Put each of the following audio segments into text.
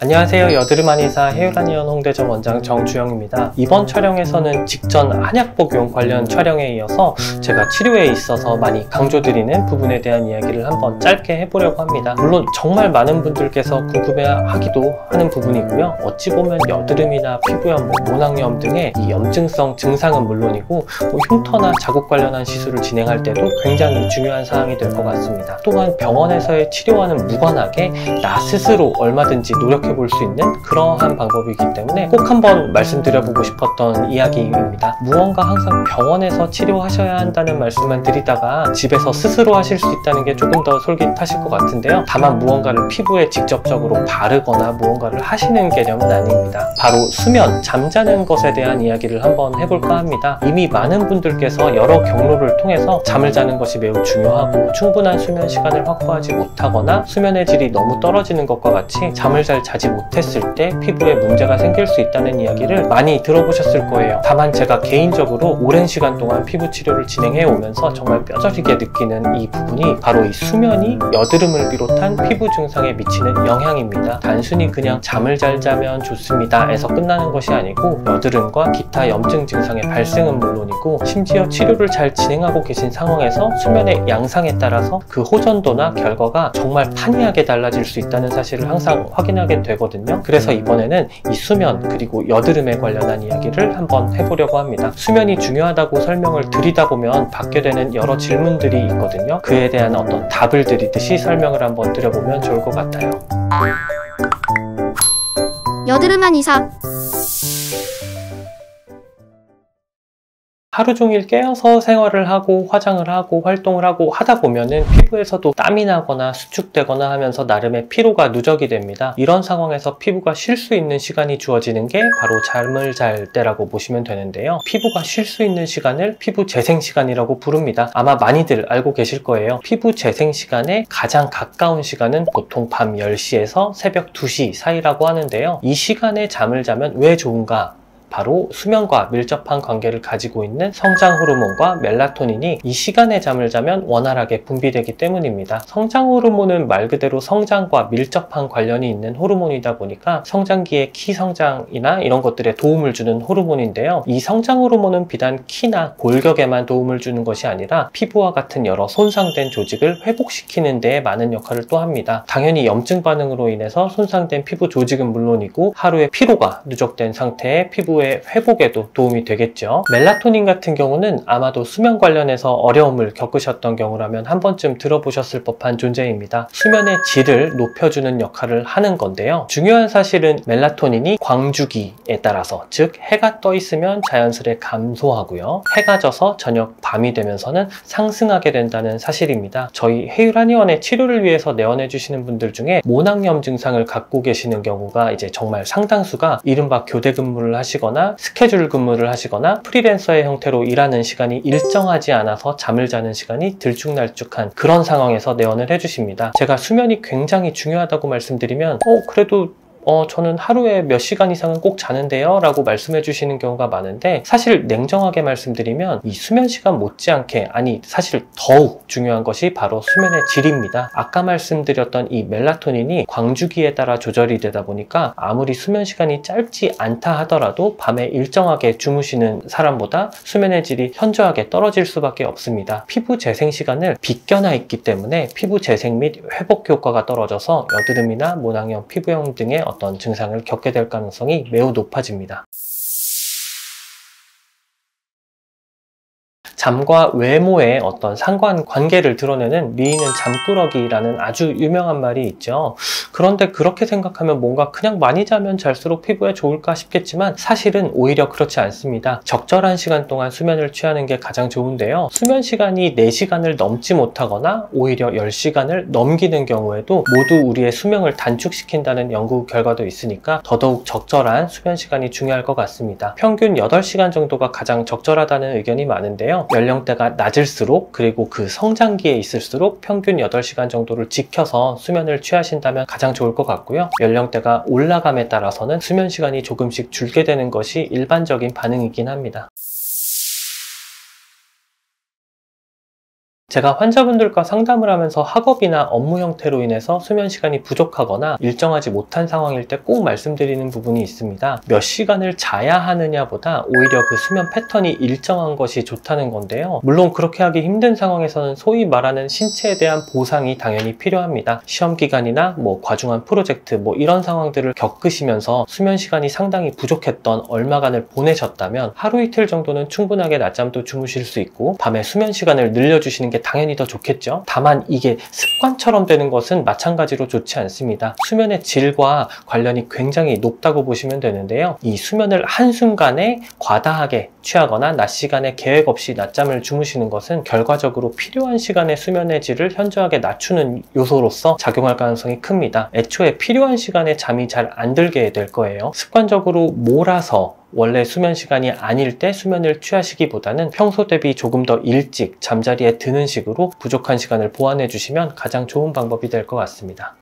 안녕하세요. 여드름 한의사 헤어라니언 홍대점 원장 정주영입니다. 이번 촬영에서는 직전 한약 복용 관련 촬영에 이어서 제가 치료에 있어서 많이 강조드리는 부분에 대한 이야기를 한번 짧게 해보려고 합니다. 물론 정말 많은 분들께서 궁금해하기도 하는 부분이고요. 어찌 보면 여드름이나 피부염, 모낭염 등의 이 염증성 증상은 물론이고 흉터나 자국 관련한 시술을 진행할 때도 굉장히 중요한 사항이 될 것 같습니다. 또한 병원에서의 치료와는 무관하게 나 스스로 얼마든지 노력해 볼 수 있는 그러한 방법이기 때문에 꼭 한번 말씀드려보고 싶었던 이야기입니다. 무언가 항상 병원에서 치료하셔야 한다는 말씀만 드리다가 집에서 스스로 하실 수 있다는 게 조금 더 솔깃하실 것 같은데요. 다만 무언가를 피부에 직접적으로 바르거나 무언가를 하시는 개념은 아닙니다. 바로 수면, 잠자는 것에 대한 이야기를 한번 해볼까 합니다. 이미 많은 분들께서 여러 경로를 통해서 잠을 자는 것이 매우 중요하고 충분한 수면 시간을 확보하지 못하거나 수면의 질이 너무 떨어지는 것과 같이 잠을 잘 자지 못했을 때 피부에 문제가 생길 수 있다는 이야기를 많이 들어보셨을 거예요. 다만 제가 개인적으로 오랜 시간 동안 피부 치료를 진행해 오면서 정말 뼈저리게 느끼는 이 부분이 바로 이 수면이 여드름을 비롯한 피부 증상에 미치는 영향입니다. 단순히 그냥 잠을 잘 자면 좋습니다 에서 끝나는 것이 아니고 여드름과 기타 염증 증상의 발생은 물론이고 심지어 치료를 잘 진행하고 계신 상황에서 수면의 양상에 따라서 그 호전도나 결과가 정말 판이하게 달라질 수 있다는 사실을 항상 확인하게 되거든요. 그래서 이번에는 이 수면 그리고 여드름에 관련한 이야기를 한번 해보려고 합니다. 수면이 중요하다고 설명을 드리다 보면 받게 되는 여러 질문들이 있거든요. 그에 대한 어떤 답을 드리듯이 설명을 한번 드려보면 좋을 것 같아요. 여드름 한의사 하루 종일 깨어서 생활을 하고 화장을 하고 활동을 하고 하다 보면은 피부에서도 땀이 나거나 수축되거나 하면서 나름의 피로가 누적이 됩니다. 이런 상황에서 피부가 쉴 수 있는 시간이 주어지는 게 바로 잠을 잘 때라고 보시면 되는데요. 피부가 쉴 수 있는 시간을 피부 재생 시간이라고 부릅니다. 아마 많이들 알고 계실 거예요. 피부 재생 시간에 가장 가까운 시간은 보통 밤 10시에서 새벽 2시 사이라고 하는데요. 이 시간에 잠을 자면 왜 좋은가? 바로 수면과 밀접한 관계를 가지고 있는 성장 호르몬과 멜라토닌이 이 시간에 잠을 자면 원활하게 분비되기 때문입니다. 성장 호르몬은 말 그대로 성장과 밀접한 관련이 있는 호르몬이다 보니까 성장기의 키 성장이나 이런 것들에 도움을 주는 호르몬인데요. 이 성장 호르몬은 비단 키나 골격에만 도움을 주는 것이 아니라 피부와 같은 여러 손상된 조직을 회복시키는 데에 많은 역할을 또 합니다. 당연히 염증 반응으로 인해서 손상된 피부 조직은 물론이고 하루의 피로가 누적된 상태의 피부 회복에도 도움이 되겠죠. 멜라토닌 같은 경우는 아마도 수면 관련해서 어려움을 겪으셨던 경우라면 한 번쯤 들어보셨을 법한 존재입니다. 수면의 질을 높여주는 역할을 하는 건데요. 중요한 사실은 멜라토닌이 광주기에 따라서 즉 해가 떠 있으면 자연스레 감소하고요. 해가 져서 저녁 밤이 되면서는 상승하게 된다는 사실입니다. 저희 헤유라니언의 치료를 위해서 내원해 주시는 분들 중에 모낭염 증상을 갖고 계시는 경우가 이제 정말 상당수가 이른바 교대 근무를 하시거나 스케줄 근무를 하시거나 프리랜서의 형태로 일하는 시간이 일정하지 않아서 잠을 자는 시간이 들쭉날쭉한 그런 상황에서 내원을 해주십니다. 제가 수면이 굉장히 중요하다고 말씀드리면 그래도 저는 하루에 몇 시간 이상은 꼭 자는데요 라고 말씀해 주시는 경우가 많은데 사실 냉정하게 말씀드리면 이 수면 시간 못지않게 아니 사실 더욱 중요한 것이 바로 수면의 질입니다. 아까 말씀드렸던 이 멜라토닌이 광주기에 따라 조절이 되다 보니까 아무리 수면 시간이 짧지 않다 하더라도 밤에 일정하게 주무시는 사람보다 수면의 질이 현저하게 떨어질 수밖에 없습니다. 피부 재생 시간을 비껴나 있기 때문에 피부 재생 및 회복 효과가 떨어져서 여드름이나 모낭염, 피부염 등의 어떤 증상을 겪게 될 가능성이 매우 높아집니다. 잠과 외모의 어떤 상관관계를 드러내는 미인은 잠꾸러기라는 아주 유명한 말이 있죠. 그런데 그렇게 생각하면 뭔가 그냥 많이 자면 잘수록 피부에 좋을까 싶겠지만 사실은 오히려 그렇지 않습니다. 적절한 시간 동안 수면을 취하는 게 가장 좋은데요. 수면 시간이 4시간을 넘지 못하거나 오히려 10시간을 넘기는 경우에도 모두 우리의 수명을 단축시킨다는 연구 결과도 있으니까 더더욱 적절한 수면 시간이 중요할 것 같습니다. 평균 8시간 정도가 가장 적절하다는 의견이 많은데요. 연령대가 낮을수록 그리고 그 성장기에 있을수록 평균 8시간 정도를 지켜서 수면을 취하신다면 가장 좋을 것 같고요. 연령대가 올라감에 따라서는 수면 시간이 조금씩 줄게 되는 것이 일반적인 반응이긴 합니다. 제가 환자분들과 상담을 하면서 학업이나 업무 형태로 인해서 수면 시간이 부족하거나 일정하지 못한 상황일 때 꼭 말씀드리는 부분이 있습니다. 몇 시간을 자야 하느냐보다 오히려 그 수면 패턴이 일정한 것이 좋다는 건데요. 물론 그렇게 하기 힘든 상황에서는 소위 말하는 신체에 대한 보상이 당연히 필요합니다. 시험 기간이나 과중한 프로젝트 이런 상황들을 겪으시면서 수면 시간이 상당히 부족했던 얼마간을 보내셨다면 하루 이틀 정도는 충분하게 낮잠도 주무실 수 있고 밤에 수면 시간을 늘려주시는 게 당연히 더 좋겠죠. 다만 이게 습관처럼 되는 것은 마찬가지로 좋지 않습니다. 수면의 질과 관련이 굉장히 높다고 보시면 되는데요. 이 수면을 한순간에 과다하게 취하거나 낮 시간에 계획 없이 낮잠을 주무시는 것은 결과적으로 필요한 시간의 수면의 질을 현저하게 낮추는 요소로서 작용할 가능성이 큽니다. 애초에 필요한 시간에 잠이 잘 안 들게 될 거예요. 습관적으로 몰아서 원래 수면 시간이 아닐 때 수면을 취하시기보다는 평소 대비 조금 더 일찍 잠자리에 드는 식으로 부족한 시간을 보완해 주시면 가장 좋은 방법이 될 것 같습니다.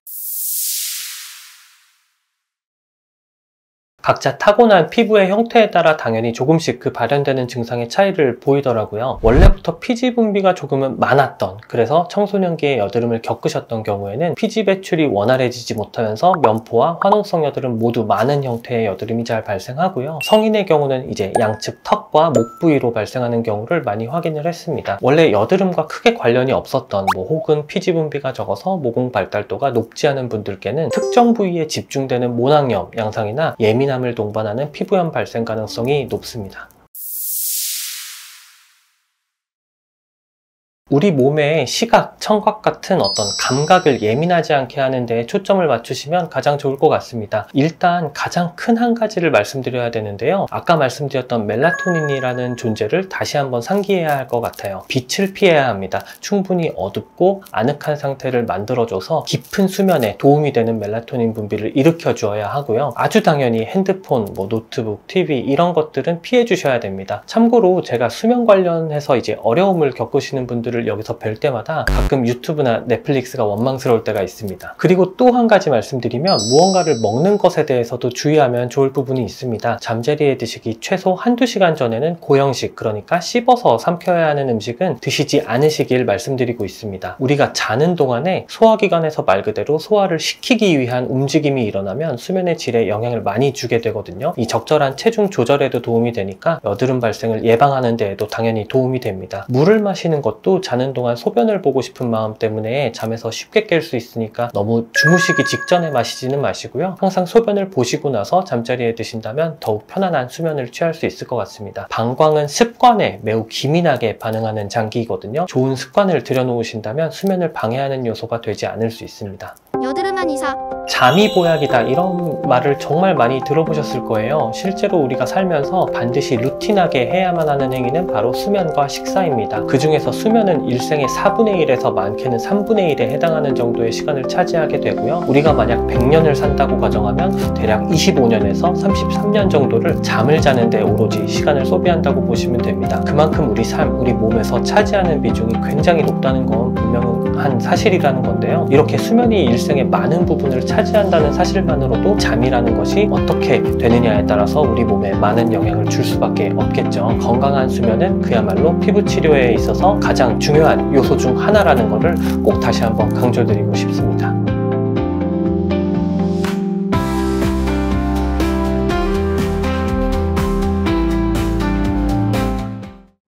각자 타고난 피부의 형태에 따라 당연히 조금씩 그 발현되는 증상의 차이를 보이더라고요. 원래부터 피지 분비가 조금은 많았던, 그래서 청소년기에 여드름을 겪으셨던 경우에는 피지 배출이 원활해지지 못하면서 면포와 화농성 여드름 모두 많은 형태의 여드름이 잘 발생하고요. 성인의 경우는 이제 양측 턱과 목 부위로 발생하는 경우를 많이 확인을 했습니다. 원래 여드름과 크게 관련이 없었던 혹은 피지 분비가 적어서 모공 발달도가 높지 않은 분들께는 특정 부위에 집중되는 모낭염 양상이나 예민함을 동반하는 피부염 발생 가능성이 높습니다. 우리 몸의 시각, 청각 같은 어떤 감각을 예민하지 않게 하는 데 초점을 맞추시면 가장 좋을 것 같습니다. 일단 가장 큰 한 가지를 말씀드려야 되는데요. 아까 말씀드렸던 멜라토닌이라는 존재를 다시 한번 상기해야 할 것 같아요. 빛을 피해야 합니다. 충분히 어둡고 아늑한 상태를 만들어줘서 깊은 수면에 도움이 되는 멜라토닌 분비를 일으켜 주어야 하고요. 아주 당연히 핸드폰, 노트북, TV 이런 것들은 피해 주셔야 됩니다. 참고로 제가 수면 관련해서 이제 어려움을 겪으시는 분들을 여기서 뵐 때마다 가끔 유튜브나 넷플릭스가 원망스러울 때가 있습니다. 그리고 또 한 가지 말씀드리면 무언가를 먹는 것에 대해서도 주의하면 좋을 부분이 있습니다. 잠자리에 드시기 최소 한두 시간 전에는 고형식, 그러니까 씹어서 삼켜야 하는 음식은 드시지 않으시길 말씀드리고 있습니다. 우리가 자는 동안에 소화기관에서 말 그대로 소화를 시키기 위한 움직임이 일어나면 수면의 질에 영향을 많이 주게 되거든요. 이 적절한 체중 조절에도 도움이 되니까 여드름 발생을 예방하는 데에도 당연히 도움이 됩니다. 물을 마시는 것도 자는 동안 소변을 보고 싶은 마음 때문에 잠에서 쉽게 깰 수 있으니까 너무 주무시기 직전에 마시지는 마시고요. 항상 소변을 보시고 나서 잠자리에 드신다면 더욱 편안한 수면을 취할 수 있을 것 같습니다. 방광은 습관에 매우 기민하게 반응하는 장기이거든요. 좋은 습관을 들여놓으신다면 수면을 방해하는 요소가 되지 않을 수 있습니다. 여드름한 이사 잠이 보약이다 이런 말을 정말 많이 들어보셨을 거예요. 실제로 우리가 살면서 반드시 루틴하게 해야만 하는 행위는 바로 수면과 식사입니다. 그 중에서 수면은 일생의 4분의 1에서 많게는 3분의 1에 해당하는 정도의 시간을 차지하게 되고요. 우리가 만약 100년을 산다고 가정하면 대략 25년에서 33년 정도를 잠을 자는 데 오로지 시간을 소비한다고 보시면 됩니다. 그만큼 우리 삶, 우리 몸에서 차지하는 비중이 굉장히 높다는 건 분명한 사실이라는 건데요. 이렇게 수면이 일생의 많은 부분을 차지한다는 사실만으로도 잠이라는 것이 어떻게 되느냐에 따라서 우리 몸에 많은 영향을 줄 수밖에 없겠죠. 건강한 수면은 그야말로 피부 치료에 있어서 가장 중요한 요소 중 하나라는 것을 꼭 다시 한번 강조드리고 싶습니다.